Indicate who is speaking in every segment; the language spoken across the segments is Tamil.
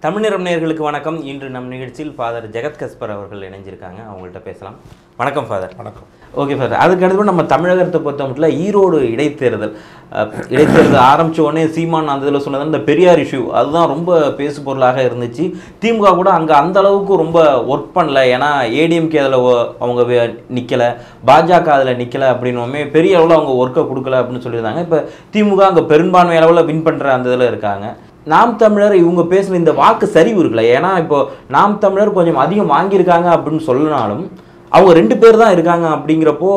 Speaker 1: தமிழ்நிறம் நேயர்களுக்கு வணக்கம். இன்று நம் நிகழ்ச்சியில் ஃபாதர் ஜெகத் கஸ்பர் அவர்கள் இணைஞ்சிருக்காங்க. அவங்கள்ட்ட பேசலாம். வணக்கம் ஃபாதர்.
Speaker 2: வணக்கம்.
Speaker 1: ஓகே ஃபாதர், அதுக்கு அடுத்து நம்ம தமிழகத்தை பொறுத்த மட்டும் ஈரோடு இடைத்தேர்தல் ஆரம்பித்த உடனே சீமான் அந்த இதில் சொன்னது இந்த பெரியார் இஷ்யூ அதுதான் ரொம்ப பேசு பொருளாக இருந்துச்சு. திமுக கூட அங்கே அந்த அளவுக்கு ரொம்ப ஒர்க் பண்ணல, ஏன்னா ஏடிஎம்கே அதில் அவங்க நிற்கலை, பாஜக அதில் நிற்கலை அப்படின்னோமே பெரிய அளவில் அவங்க ஒர்க்கை கொடுக்கல அப்படின்னு சொல்லியிருந்தாங்க. இப்போ திமுக அங்கே பெரும்பான்மை அளவில் வின் பண்ணுற அந்த இதில் இருக்காங்க. நாம் தமிழர் இவங்க பேசுகிற இந்த வாக்கு சரிவு இருக்குல்ல, ஏன்னா இப்போ நாம் தமிழர் கொஞ்சம் அதிகம் வாங்கியிருக்காங்க அப்படின்னு சொல்லனாலும் அவங்க 2 பேர் தான் இருக்காங்க. அப்படிங்கிறப்போ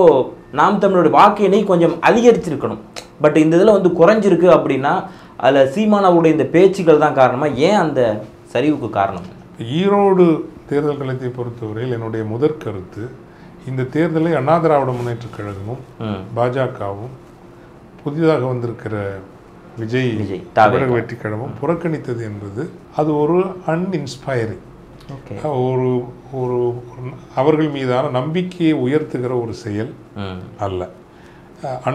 Speaker 1: நாம் தமிழருடைய வாக்கு எண்ணை கொஞ்சம் அதிகரிச்சிருக்கணும். பட் இந்த இதில் குறைஞ்சிருக்கு அப்படின்னா அதில் சீமானவருடைய இந்த பேச்சுக்கள் தான் காரணமாக, ஏன் அந்த சரிவுக்கு காரணம்?
Speaker 2: ஈரோடு தேர்தல் களத்தை பொறுத்தவரையில் என்னுடைய முதற் கருத்து, இந்த தேர்தலை அண்ணா திராவிட முன்னேற்றக் கழகமும் பாஜகவும் புதிதாக வந்திருக்கிற விஜய் தமிழக வெற்றி கழகமும் புறக்கணித்தது என்பது அது ஒரு அன்இன்ஸ்பைரிங், ஒரு ஒரு அவர்கள் மீதான நம்பிக்கையை உயர்த்துகிற ஒரு செயல் அல்ல.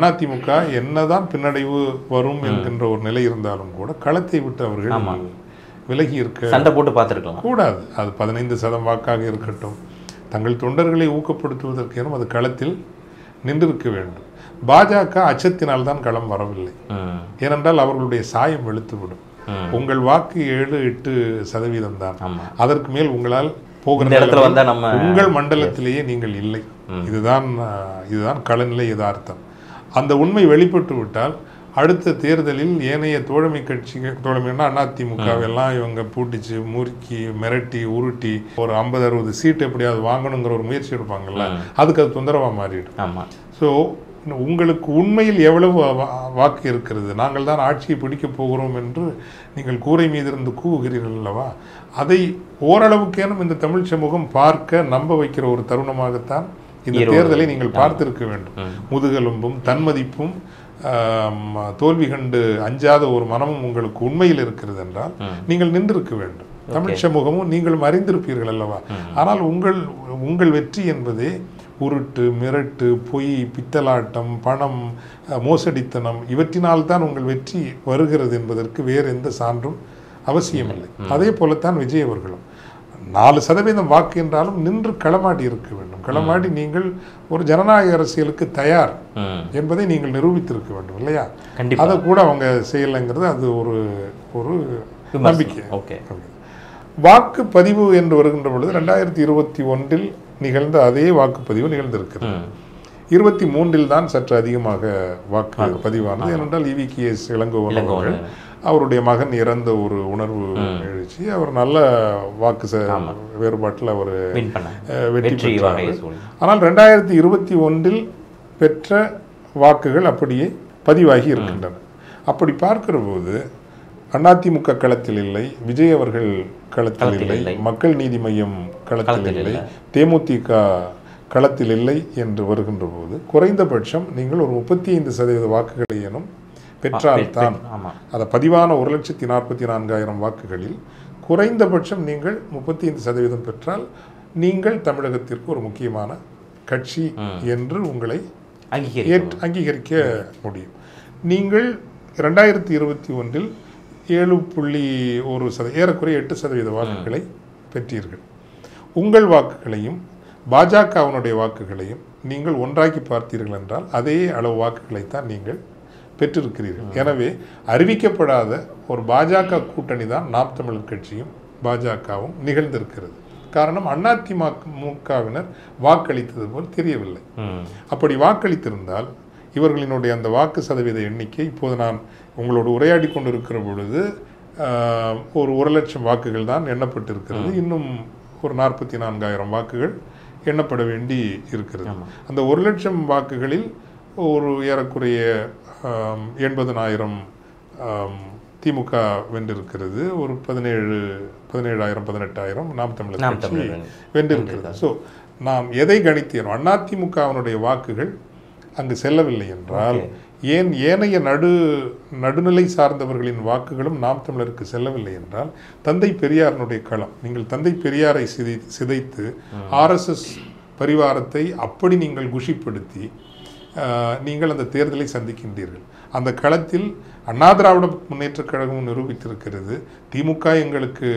Speaker 2: அதிமுக என்னதான் பின்னடைவு வரும் என்கின்ற ஒரு நிலை இருந்தாலும் கூட களத்தை விட்டு அவர்கள் விலகி இருக்க
Speaker 1: சண்டை போட்டு பார்த்துருக்கலாம்
Speaker 2: கூடாது. அது 15% வாக்காக இருக்கட்டும், தங்கள் தொண்டர்களை ஊக்கப்படுத்துவதற்கேனும் அது களத்தில் நின்றிருக்க வேண்டும். பாஜக அச்சத்தினால் தான் களம் வரவில்லை. ஏனென்றால் அவர்களுடைய சாயம் வெளுத்துவிடும். உங்கள் வாக்கு 7-8% தான், அதற்கு மேல் உங்களால் போகிற இடத்துல வந்தா நம்ம உங்கள் மண்டலத்திலேயே நீங்கள் இல்லை. இதுதான் களநிலை யதார்த்தம். அந்த உண்மை வெளிப்பட்டு விட்டால் அடுத்த தேர்தலில் ஏனைய தோழமை கட்சிகள், தோழமைன்னா அதிமுக எல்லாம் இவங்க பூட்டிச்சு முறுக்கி மிரட்டி உருட்டி ஒரு 50-60 சீட் எப்படியாவது வாங்கணுங்கிற ஒரு முயற்சி எடுப்பாங்கல்ல, அதுக்கு அது தொந்தரவா மாறிடும். ஸோ உங்களுக்கு உண்மையில் எவ்வளவு வாக்கு இருக்கிறது, நாங்கள் தான் ஆட்சியை பிடிக்கப் போகிறோம் என்று நீங்கள் கூரை மீது இருந்து கூவுகிறீர்கள் அல்லவா, அதை ஓரளவுக்கேனும் இந்த தமிழ் சமூகம் பார்க்க நம்ப வைக்கிற ஒரு தருணமாகத்தான் இந்த தேர்தலை நீங்கள் பார்த்திருக்க வேண்டும். முதுகெலும்பும் தன்மதிப்பும் தோல்வி கண்டு அஞ்சாத ஒரு மனமும் உங்களுக்கு உண்மையில் இருக்கிறது என்றால் நீங்கள் நின்றிருக்க வேண்டும். தமிழ் சமூகமும் நீங்களும் அறிந்திருப்பீர்கள் அல்லவா. ஆனால் உங்கள் வெற்றி என்பதே உருட்டு மிரட்டு பொய் பித்தலாட்டம் பணம் மோசடித்தனம் இவற்றினால்தான் உங்கள் வெற்றி வருகிறது என்பதற்கு வேறு எந்த சான்றும் அவசியமில்லை. அதே போலத்தான் விஜய் அவர்களும் 4% வாக்கு என்றாலும் நின்று களமாடி இருக்க வேண்டும். களமாடி நீங்கள் ஒரு ஜனநாயக அரசியலுக்கு தயார் என்பதை நீங்கள் நிரூபித்திருக்க வேண்டும் இல்லையா. அதை கூட அவங்க செய்யலைங்கிறது அது ஒரு ஒரு நம்பிக்கை. வாக்குப்பதிவு என்று வருகின்ற பொழுது 2021 நிகழ்ந்த அதே வாக்குப்பதிவு நிகழ்ந்திருக்கிறது. 23 தான் சற்று அதிகமாக வாக்கு பதிவானது. ஏனென்றால் EVKS இளங்கோவன் அவர்கள் அவருடைய மகன் இறந்த ஒரு உணர்வு எழுச்சி, அவர் நல்ல வாக்கு வேறுபாட்டில் அவர் வெற்றி பெற்றார். ஆனால் 2021 பெற்ற வாக்குகள் அப்படியே பதிவாகி இருக்கின்றன. அப்படி பார்க்கிற போது அதிமுக களத்தில் இல்லை, விஜய் அவர்கள் களத்தில் இல்லை, மக்கள் நீதி மையம் களத்தில் இல்லை, தேமுதிக களத்தில் இல்லை என்று வருகின்ற போது குறைந்தபட்சம் நீங்கள் ஒரு 35% வாக்குகளை எனும் பெற்றால்தான், அதை பதிவான 1,44,000 வாக்குகளில் குறைந்தபட்சம் நீங்கள் 35% பெற்றால் நீங்கள் தமிழகத்திற்கு ஒரு முக்கியமான கட்சி என்று உங்களை அங்கீகரிக்க முடியும். நீங்கள் 2021 7.1% ஏறக்குறைய 8% வாக்குகளை பெற்றீர்கள். உங்கள் வாக்குகளையும் பாஜகவினுடைய வாக்குகளையும் நீங்கள் ஒன்றாக்கி பார்த்தீர்கள் என்றால் அதே அளவு வாக்குகளைத்தான் நீங்கள் பெற்றிருக்கிறீர்கள். எனவே அறிவிக்கப்படாத ஒரு பாஜக கூட்டணி தான் நாம் தமிழர் கட்சியும் பாஜகவும் நிகழ்ந்திருக்கிறது. காரணம் அதிமுகவினர் வாக்களித்தது போல் தெரியவில்லை. அப்படி வாக்களித்திருந்தால் இவர்களினுடைய அந்த வாக்கு சதவீத எண்ணிக்கை இப்போது நான் உங்களோடு உரையாடி கொண்டிருக்கிற பொழுது ஒரு 1,00,000 வாக்குகள் தான் எண்ணப்பட்டிருக்கிறது. இன்னும் ஒரு 44,000 வாக்குகள் எண்ணப்பட வேண்டி இருக்கிறது. அந்த 1,00,000 வாக்குகளில் ஒரு ஏறக்குறைய 80,000 திமுக வென்றிருக்கிறது, ஒரு 17,000 18,000 நாம் தமிழர் கட்சி வென்றிருக்கிறது. ஸோ நாம் எதை கணித்தேனோ அதிமுகவினுடைய வாக்குகள் அங்கு செல்லவில்லை என்றால் ஏன் ஏனைய நடுநிலை சார்ந்தவர்களின் வாக்குகளும் நாம் தமிழருக்கு செல்லவில்லை என்றால் தந்தை பெரியாரனுடைய களம். நீங்கள் தந்தை பெரியாரை சிதைத்து RSS பரிவாரத்தை அப்படி நீங்கள் குஷிப்படுத்தி நீங்கள் அந்த தேர்தலை சந்திக்கின்றீர்கள். அந்த களத்தில் அண்ணா திராவிட முன்னேற்றக் கழகம் நிரூபித்திருக்கிறது, திமுக எங்களுக்கு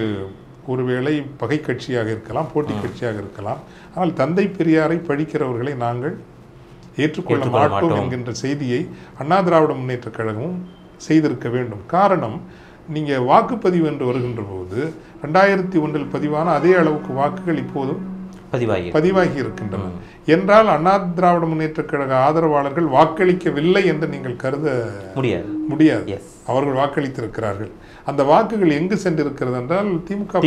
Speaker 2: ஒருவேளை பகை கட்சியாக இருக்கலாம், போட்டி கட்சியாக இருக்கலாம், ஆனால் தந்தை பெரியாரை பழிக்கிறவர்களை நாங்கள் ஏற்றுக்கொள்ள மாட்டோம் என்கின்ற செய்தியை அண்ணா திராவிட முன்னேற்றக் கழகமும் செய்திருக்க வேண்டும். காரணம், நீங்கள் வாக்குப்பதிவு என்று வருகின்ற போது 2001 பதிவான அதே அளவுக்கு வாக்குகள் இப்போதும் பதிவாகி இருக்கின்றன என்றால் அண்ணா திராவிட முன்னேற்றக் கழக ஆதரவாளர்கள் வாக்களிக்கவில்லை என்று நீங்கள் கருத முடியாது. அவர்கள் வாக்களித்திருக்கிறார்கள். அந்த வாக்குகள் எங்கு சென்றிருக்கிறது என்றால் திமுக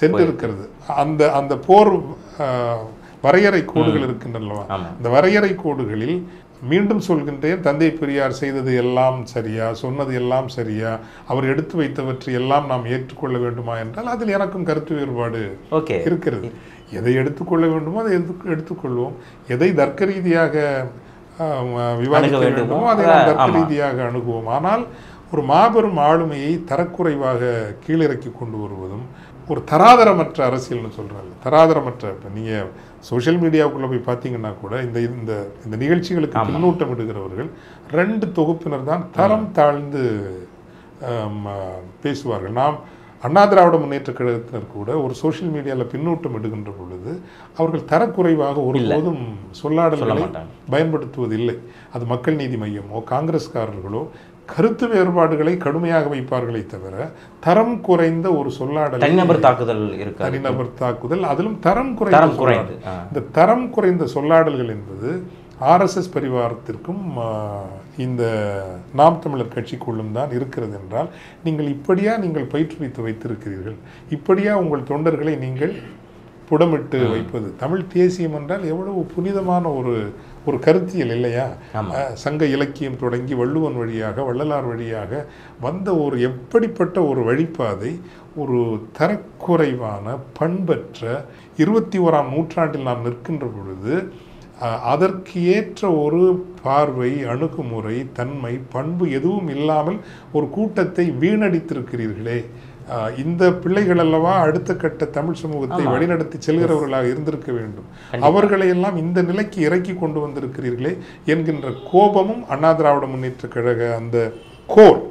Speaker 2: சென்றிருக்கிறது. அந்த போர் வரையறை கோடுகள் இருக்கின்றனவா, அந்த வரையறை கோடுகளில் மீண்டும் சொல்கின்றேன், தந்தை பெரியார் செய்தது எல்லாம் சரியா, சொன்னது எல்லாம் சரியா, அவர் எடுத்து வைத்தவற்றை எல்லாம் நாம் ஏற்றுக்கொள்ள வேண்டுமா என்றால் அதில் எனக்கும் கருத்து வேறுபாடு இருக்கிறது. எதை எடுத்துக்கொள்ள வேண்டுமோ அதை எடுத்துக்கொள்வோம், எதை தர்க்க ரீதியாக விவாதிக்க வேண்டுமோ அதை தர்க்க ரீதியாக அணுகுவோம். ஆனால் ஒரு மாபெரும் ஆளுமையை தரக்குறைவாக கீழிறக்கி கொண்டு வருவதும் ஒரு தராதரமற்ற அரசியல்னு சொல்கிறாங்க. தராதரமற்ற, இப்போ நீங்கள் சோஷியல் மீடியாவுக்குள்ளே போய் பார்த்தீங்கன்னா கூட இந்த நிகழ்ச்சிகளுக்கு பின்னூட்டம் இடுகிறவர்கள் 2 தொகுப்பினர் தான் தரம் தாழ்ந்து பேசுவார்கள். நாம் அண்ணா திராவிட முன்னேற்ற கழகத்தினர் கூட ஒரு சோஷியல் மீடியாவில் பின்னூட்டம் இடுகின்ற பொழுது அவர்கள் தரக்குறைவாக ஒருபோதும் சொல்லாடல்களை பயன்படுத்துவதில்லை. அது மக்கள் நீதி மையமோ காங்கிரஸ்காரர்களோ கருத்து வேறுபாடுகளை கடுமையாக வைப்பார்களே தவிர தரம் குறைந்த ஒரு சொல்லாடல்,
Speaker 1: தனிநபர் தாக்குதல்,
Speaker 2: அதிலும் தரம் குறைந்த இந்த தரம் குறைந்த சொல்லாடல்கள் என்பது RSS பரிவாரத்திற்கும் இந்த நாம் தமிழர் கட்சிக்குள்ளும் தான் இருக்கிறது. என்றால் நீங்கள் பயிற்றுவித்து வைத்திருக்கிறீர்கள், இப்படியா உங்கள் தொண்டர்களை நீங்கள் புடமிட்டு வைப்பது? தமிழ் தேசியம் என்றால் எவ்வளவு புனிதமான ஒரு கருத்தியல் இல்லையா? சங்க இலக்கியம் தொடங்கி வள்ளுவன் வழியாக வள்ளலார் வழியாக வந்த ஒரு எப்படிப்பட்ட ஒரு வழிபாதை ஒரு தரக்குறைவான பண்பற்ற 21ஆம் நூற்றாண்டில் நாம் நிற்கின்ற பொழுது அதற்கு ஏற்ற ஒரு பார்வை, அணுகுமுறை, தன்மை, பண்பு எதுவும் இல்லாமல் ஒரு கூட்டத்தை வீணடித்திருக்கிறீர்களே. இந்த பிள்ளைகள் அல்லவா அடுத்த கட்ட தமிழ் சமூகத்தை வழிநடத்தி செல்கிறவர்களாக இருந்திருக்க வேண்டும். அவர்களை எல்லாம் இந்த நிலைக்கு இறக்கி கொண்டு வந்திருக்கிறீர்களே என்கின்ற கோபமும் அண்ணா திராவிட முன்னேற்ற கழக அந்த கோர்,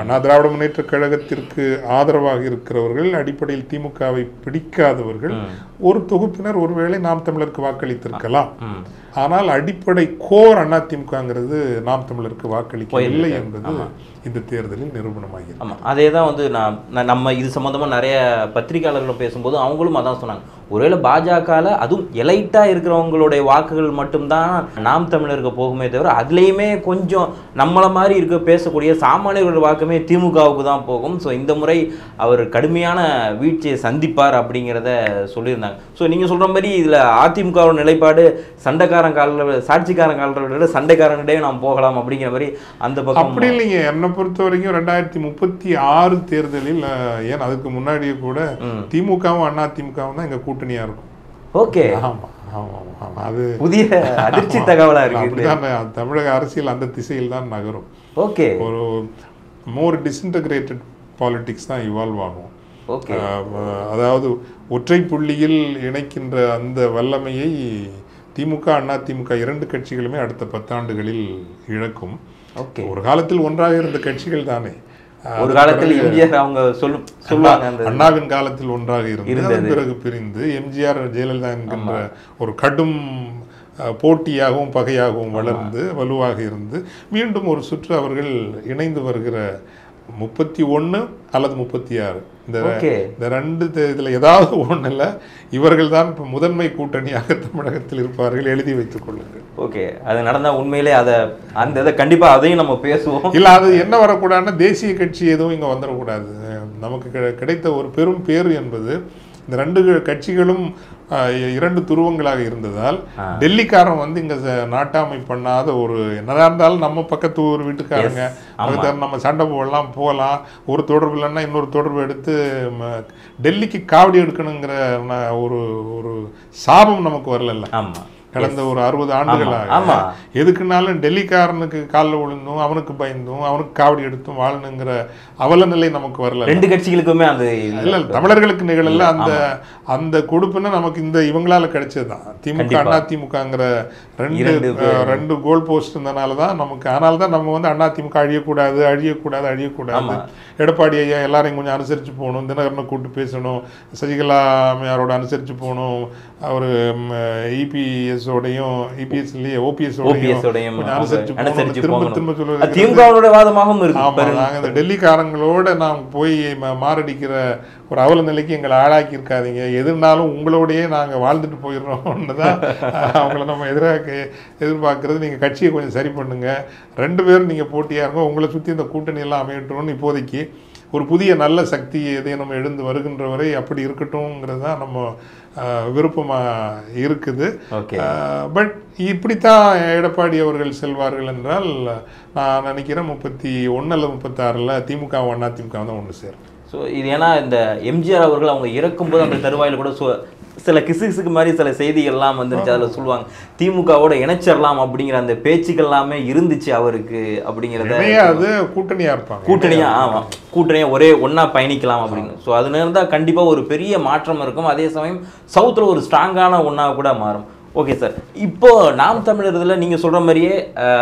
Speaker 2: அண்ணா திராவிட முன்னேற்ற கழகத்திற்கு ஆதரவாக இருக்கிறவர்கள், அடிப்படையில் திமுகவை பிடிக்காதவர்கள் ஒரு தொகுப்பினர் ஒருவேளை நாம் தமிழருக்கு வாக்களித்திருக்கலாம். ஆனால் அடிப்படை கோர் அதிமுகங்கிறது நாம் தமிழருக்கு வாக்களிக்கவில்லை என்பது இந்த தேர்தலில் நிரூபணமாகிறது.
Speaker 1: ஆமாம், அதே தான் வந்து நம்ம இது சம்மந்தமாக நிறைய பத்திரிகையாளர்களும் பேசும்போது அவங்களும் அதான் சொன்னாங்க. ஒருவேளை பாஜகவில் அதுவும் எலைட்டாக இருக்கிறவங்களுடைய வாக்குகள் மட்டும்தான் நாம் தமிழருக்கு போகுமே தவிர அதுலேயுமே கொஞ்சம் நம்மளை மாதிரி பேசக்கூடிய சாமானியர்களுடைய வாக்குமே திமுகவுக்கு தான் போகும். ஸோ இந்த முறை அவர் கடுமையான வீழ்ச்சியை சந்திப்பார் அப்படிங்கிறத சொல்லியிருந்தாங்க. ஸோ நீங்கள் சொல்கிற மாதிரி இதில் அதிமுகவோட நிலைப்பாடு சண்டைக்காரன் காலில் சாட்சிக்காரன் காலில் விட சண்டைக்காரனிடையே நாம் போகலாம் அப்படிங்கிற மாதிரி அந்த பக்கம்
Speaker 2: அப்படி இல்லைங்க. என்னை பொறுத்த வரைக்கும் 2036 தேர்தலில், ஏன் அதுக்கு முன்னாடியே கூட திமுகவும் அதிமுகவும் தான் எங்கள் கூட்டணியாக இருக்கும்.
Speaker 1: ஓகே,
Speaker 2: ஆமாம் ஆமாம் ஆமாம், அது
Speaker 1: புதிய அதிர்ச்சி தகவலாக இருக்குது.
Speaker 2: அப்படிதான் தமிழக அரசியல் அந்த திசையில் தான் நகரும்.
Speaker 1: ஓகே,
Speaker 2: ஒரு மோர் டிஸ்இன்டகிரேட்டட் பாலிடிக்ஸ் தான் இவால்வ் ஆகும். அதாவது ஒற்றை புள்ளியில் இணைக்கின்ற அந்த வல்லமையை திமுக அதிமுக 2 கட்சிகளுமே அடுத்த 10 ஆண்டுகளில் இழக்கும். ஒரு காலத்தில் ஒன்றாக இருந்த கட்சிகள் தானே.
Speaker 1: ஒரு காலத்தில் எம்ஜிஆர் அவங்க சொல்லுவாங்க
Speaker 2: அண்ணாவின் காலத்தில் ஒன்றாக இருந்தது, பிறகு பிரிந்து எம்ஜிஆர் ஜெயலலிதா என்கின்ற ஒரு கடும் போட்டியாகவும் பகையாகவும் வளர்ந்து வலுவாக இருந்து மீண்டும் ஒரு சுற்று அவர்கள் இணைந்து வருகிற 31 அல்லது 36 இந்த 2 இதில் ஏதாவது ஒன்றில் இவர்கள் தான் இப்போ முதன்மை கூட்டணியாக தமிழகத்தில் இருப்பார்கள், எழுதி வைத்துக் கொள்ளுங்கள்.
Speaker 1: ஓகே, அது நடந்தால் உண்மையிலே அந்த இதை கண்டிப்பாக அதையும் நம்ம பேசுவோம்.
Speaker 2: இல்லை, அது என்ன வரக்கூடாதுன்னா தேசிய கட்சி எதுவும் இங்கே வந்துடக்கூடாது. நமக்கு கிடைத்த ஒரு பெரும் பேரு என்பது இந்த 2 கட்சிகளும் 2 துருவங்களாக இருந்ததால் டெல்லிக்காரன் வந்து இங்க நாட்டாமை பண்ணாத ஒரு என்னதான் இருந்தாலும் நம்ம பக்கத்து ஒரு வீட்டுக்காரங்க நம்ம சண்டை போகலாம், ஒரு தொடர்பு இல்லைன்னா இன்னொரு தொடர்பு எடுத்து டெல்லிக்கு காவடி எடுக்கணுங்கிற ஒரு சாபம் நமக்கு வரல. கடந்த ஒரு 60 ஆண்டுகளாக எதுக்குனாலும் டெல்லிக்காரனுக்கு காலில் விழுந்தும் அவனுக்கு பயந்தும் அவனுக்கு காவடி எடுத்தும் வாழணுங்கிற அவல நிலை நமக்கு வரல.
Speaker 1: 2 கட்சிகளுக்குமே அந்த
Speaker 2: இல்ல தமிழர்களுக்கு நிகழல. அந்த கொடுப்புன்னு நமக்கு இந்த இவங்களால கிடைச்சதுதான். திமுக அதிமுகங்கிற ரெண்டு கோல் போஸ்ட் இருந்தனால தான் நமக்கு. அதனால தான் நம்ம வந்து அதிமுக அழியக்கூடாது. எடப்பாடி ஐயா எல்லாரையும் கொஞ்சம் அனுசரித்து போகணும், தினகரனை கூப்பிட்டு பேசணும், சசிகலா அம்மையாரோட அனுசரித்து போகணும், அவர் இபிஎஸோடையும் ஓபிஎஸோடையும் கொஞ்சம் அனுசரித்து போகணும் திரும்ப சொல்லுவது. நாங்கள் இந்த டெல்லிக்காரங்களோட நாம் போய் மாரடிக்கிற ஒரு அவல நிலைக்கு எங்களை ஆளாக்கி இருக்காதீங்க, எதுனாலும் உங்களோடையே நாங்கள் வாழ்ந்துட்டு போயிடுறோம்னு தான் அவங்கள நம்ம எதிர்பார்க்கறது. நீங்கள் கட்சியை கொஞ்சம் சரி பண்ணுங்க, 2 பேரும் நீங்கள் போட்டியாக இருக்கோம், உங்களை சுற்றி இந்த கூட்டணி எல்லாம் அமையட்டும்னு இப்போதைக்கு ஒரு புதிய நல்ல சக்தி எதையும் நம்ம எழுந்து வருகின்ற வரை அப்படி இருக்கட்டும்ங்கிறது தான் நம்ம விருப்பமாக இருக்குது. பட் இப்படித்தான் எடப்பாடி அவர்கள் செல்வார்கள் என்றால் நான் நினைக்கிறேன் 31 அல்லது 36 திமுக அதிமுக தான் ஒன்று சேரும்.
Speaker 1: ஸோ இது ஏன்னா இந்த எம்ஜிஆர் அவர்கள் அவங்க இறக்கும்போது அந்த தருவாயில் கூட சில கிசுக்கு மாதிரி சில செய்திகள்லாம் வந்துருச்சு. அதில் சொல்லுவாங்க திமுகவோட இணைச்சிடலாம் அப்படிங்கிற அந்த பேச்சுக்கள் எல்லாமே இருந்துச்சு அவருக்கு அப்படிங்கிறத.
Speaker 2: அது கூட்டணியாக இருப்பாங்க,
Speaker 1: கூட்டணியாக ஒரே ஒன்றா பயணிக்கலாம் அப்படின்னு. ஸோ அதுல இருந்தால் கண்டிப்பாக ஒரு பெரிய மாற்றம் இருக்கும். அதே சமயம் சவுத்தில் ஒரு ஸ்ட்ராங்கான ஒன்றா கூட மாறும். ஓகே சார், இப்போ நாம் தமிழர் இதில் நீங்கள் சொல்கிற மாதிரியே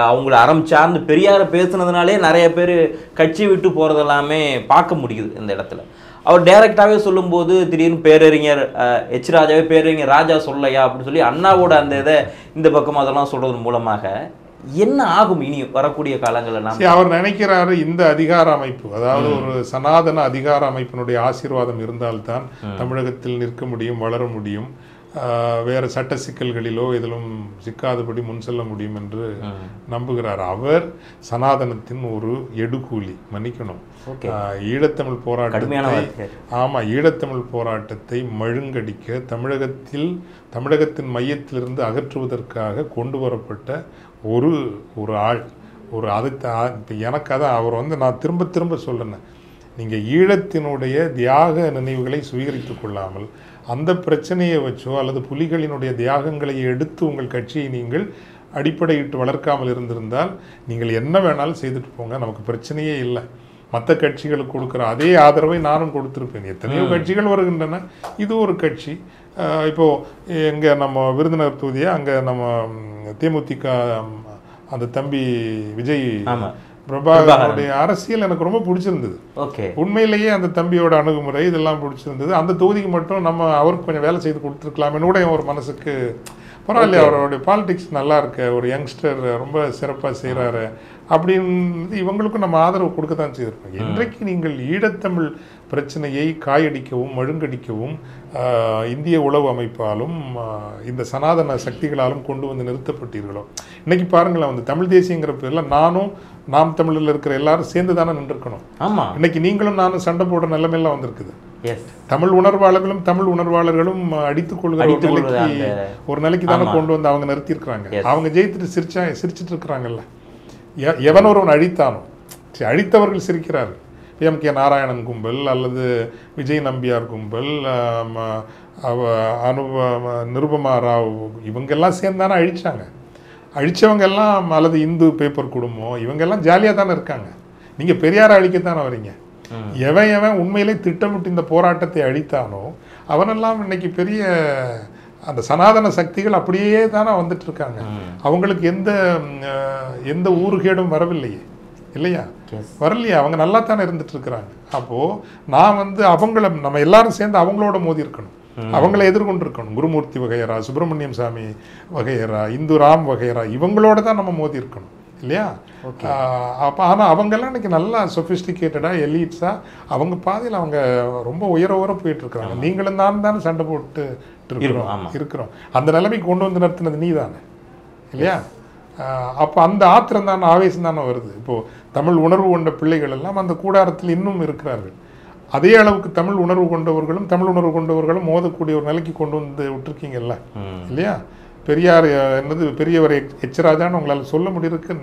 Speaker 1: அவங்கள சார்ந்து பெரியாரை பேசுனதுனாலே நிறைய பேர் கட்சி விட்டு போகிறதெல்லாமே பார்க்க முடியுது இந்த இடத்துல. அவர் டைரக்டாகவே சொல்லும்போது திடீர்னு பேரறிஞர் எச் ராஜாவே பேரறிஞர் ராஜா சொல்லையா அப்படின்னு சொல்லி அண்ணாவோட அந்த இதை இந்த பக்கம் அதெல்லாம் சொல்கிறது மூலமாக என்ன ஆகும் இனி வரக்கூடிய காலங்களில்?
Speaker 2: அவர் நினைக்கிறாரு இந்த அதிகார அமைப்பு, அதாவது ஒரு சனாதன அதிகார அமைப்பினுடைய ஆசீர்வாதம் இருந்தால்தான் தமிழகத்தில் நிற்க முடியும், வளர முடியும், வேறு சட்ட சிக்கல்களிலோ இதிலும் சிக்காதபடி முன் செல்ல முடியும் என்று நம்புகிறார். அவர் சனாதனத்தின் ஒரு எடுகூலி, மன்னிக்கணும், ஈழத்தமிழ் போராட்டத்தை மழுங்கடிக்க தமிழகத்தின் மையத்திலிருந்து அகற்றுவதற்காக கொண்டு வரப்பட்ட ஒரு ஆள். எனக்கு அதான் அவர் வந்து நான் திரும்ப சொல்லுனேன், நீங்கள் ஈழத்தினுடைய தியாக நினைவுகளை சுவீகரித்து கொள்ளாமல் அந்த பிரச்சனையை வச்சோ அல்லது புலிகளினுடைய தியாகங்களை எடுத்து உங்கள் கட்சியை நீங்கள் அடிப்படையிட்டு வளர்க்காமல் இருந்திருந்தால் நீங்கள் என்ன வேணாலும் செய்துட்டு போங்க, நமக்கு பிரச்சனையே இல்லை. மற்ற கட்சிகளுக்கு கொடுக்குற அதே ஆதரவை நானும் கொடுத்துருப்பேன். எத்தனையோ கட்சிகள் வருகின்றன, இது ஒரு கட்சி. இப்போது எங்கே நம்ம விருதுநகர் தொகுதியை அங்கே நம்ம தேமுதிக அந்த தம்பி விஜய் பிரபாகரனுடைய அரசியல் எனக்கு ரொம்ப பிடிச்சிருந்தது. உண்மையிலேயே அந்த தம்பியோட அணுகுமுறை இதெல்லாம் பிடிச்சிருந்தது. அந்த தொகுதிக்கு மட்டும் நம்ம அவருக்கு கொஞ்சம் வேலை செய்து கொடுத்துருக்கலாமே கூட ஒரு மனசுக்கு பரவாயில்லையா, அவருடைய பாலிடிக்ஸ் நல்லா இருக்கு, ஒரு யங்ஸ்டர் ரொம்ப சிறப்பாக செய்கிறாரு அப்படின்னு இவங்களுக்கும் நம்ம ஆதரவு கொடுக்க தான் செய்திருக்கோம். இன்றைக்கு நீங்கள் ஈழத்தமிழ் பிரச்சனையை காயடிக்கவும் மழுங்கடிக்கவும் இந்திய உளவு அமைப்பாலும் இந்த சனாதன சக்திகளாலும் கொண்டு வந்து நிறுத்தப்பட்டீர்களோ. இன்னைக்கு பாருங்களேன், வந்து தமிழ் தேசியங்கிற பேரில் நானும் நாம் தமிழில் இருக்கிற எல்லாரும் சேர்ந்து தானே நின்றுக்கணும். இன்னைக்கு நீங்களும் நானும் சண்டை போடுற நிலைமையெல்லாம் வந்திருக்குது. தமிழ் உணர்வாளர்களும் அடித்துக் கொள்கிற ஒரு நிலைக்கு தானே கொண்டு வந்து அவங்க நிறுத்தியிருக்கிறாங்க. அவங்க ஜெயித்துட்டு சிரிச்சிட்டு இருக்கிறாங்கல்ல. எவன் ஒருவன் அழித்தானோ, அழித்தவர்கள் சிரிக்கிறார்கள். எம்.கே. நாராயணன் கும்பல் அல்லது விஜய் நம்பியார் கும்பல், நிருபமா ராவ், இவங்கெல்லாம் சேர்ந்தானே அழிச்சாங்க. அழித்தவங்க எல்லாம் அல்லது இந்து பேப்பர் குடும்பம் இவங்கெல்லாம் ஜாலியாக தானே இருக்காங்க. நீங்கள் பெரியாரை அழிக்கத்தானே வரீங்க. எவன் உண்மையிலே திட்டமிட்டு இந்த போராட்டத்தை அழித்தானோ அவனெல்லாம் இன்னைக்கு பெரிய அந்த சனாதன சக்திகள் அப்படியே தானே வந்துட்டு இருக்காங்க. அவங்களுக்கு எந்த ஊறுகேடும் வரவில்லையே, இல்லையா? வரலையா? அவங்க நல்லா தானே இருந்துட்டு இருக்கிறாங்க. அப்போது நான் வந்து அவங்கள நம்ம எல்லாரும் சேர்ந்து அவங்களோட மோதி இருக்கணும், அவங்கள எதிர்கொண்டிருக்கணும். குருமூர்த்தி வகையரா, சுப்பிரமணியம் சாமி வகையரா, இந்து ராம் வகையரா, இவங்களோட தான் நம்ம மோதி இருக்கணும், இல்லையா? அப்போ ஆனால் அவங்கெல்லாம் இன்னைக்கு நல்லா சொஃபிஸ்டிகேட்டடாக எலீட்ஸாக அவங்க பாதையில் அவங்க ரொம்ப உயர போயிட்டு இருக்கிறாங்க. நீங்களும் தானே சண்டை போட்டு இருக்கிறோம். அந்த நிலைமைக்கு கொண்டு வந்து நிறுத்தினது நீ தானே, இல்லையா? அப்போ அந்த ஆத்திரம் தானே, ஆவேசம் தானே வருது. இப்போது தமிழ் உணர்வு கொண்ட பிள்ளைகள் எல்லாம் அந்த கூடாரத்தில் இன்னும் இருக்கிறார்கள். அதே அளவுக்கு தமிழ் உணர்வு கொண்டவர்களும் மோதக்கூடிய ஒரு நிலைக்கு கொண்டு வந்து விட்டுருக்கீங்கல்ல, இல்லையா? பெரியார் என்னது பெரியவர் எச்ராஜான்னு உங்களால் சொல்ல முடியிருக்கு.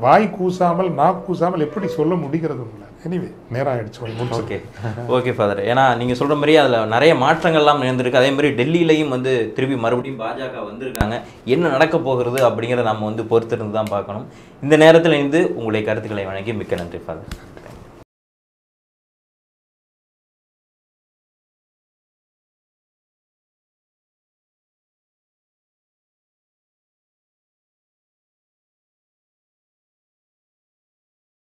Speaker 2: வாய் கூசாமல் கூசாமல் எப்படி சொல்ல முடிகிறது உங்களால்? எனிவே நேரம் ஆயிடுச்சு.
Speaker 1: Okay okay father. ஏன்னா நீங்கள் சொல்கிற மாதிரி அதில் நிறைய மாற்றங்கள்லாம் நிகழ்ந்திருக்கு. அதே மாதிரி டெல்லியிலையும் வந்து திருப்பி மறுபடியும் பாஜக வந்திருக்காங்க. என்ன நடக்க போகிறது அப்படிங்கிறத நம்ம வந்து பொறுத்திருந்து தான் பார்க்கணும். இந்த நேரத்தில் இருந்து உங்களுடைய கருத்துக்களை வழங்கி மிக்க நன்றி ஃபாதர்.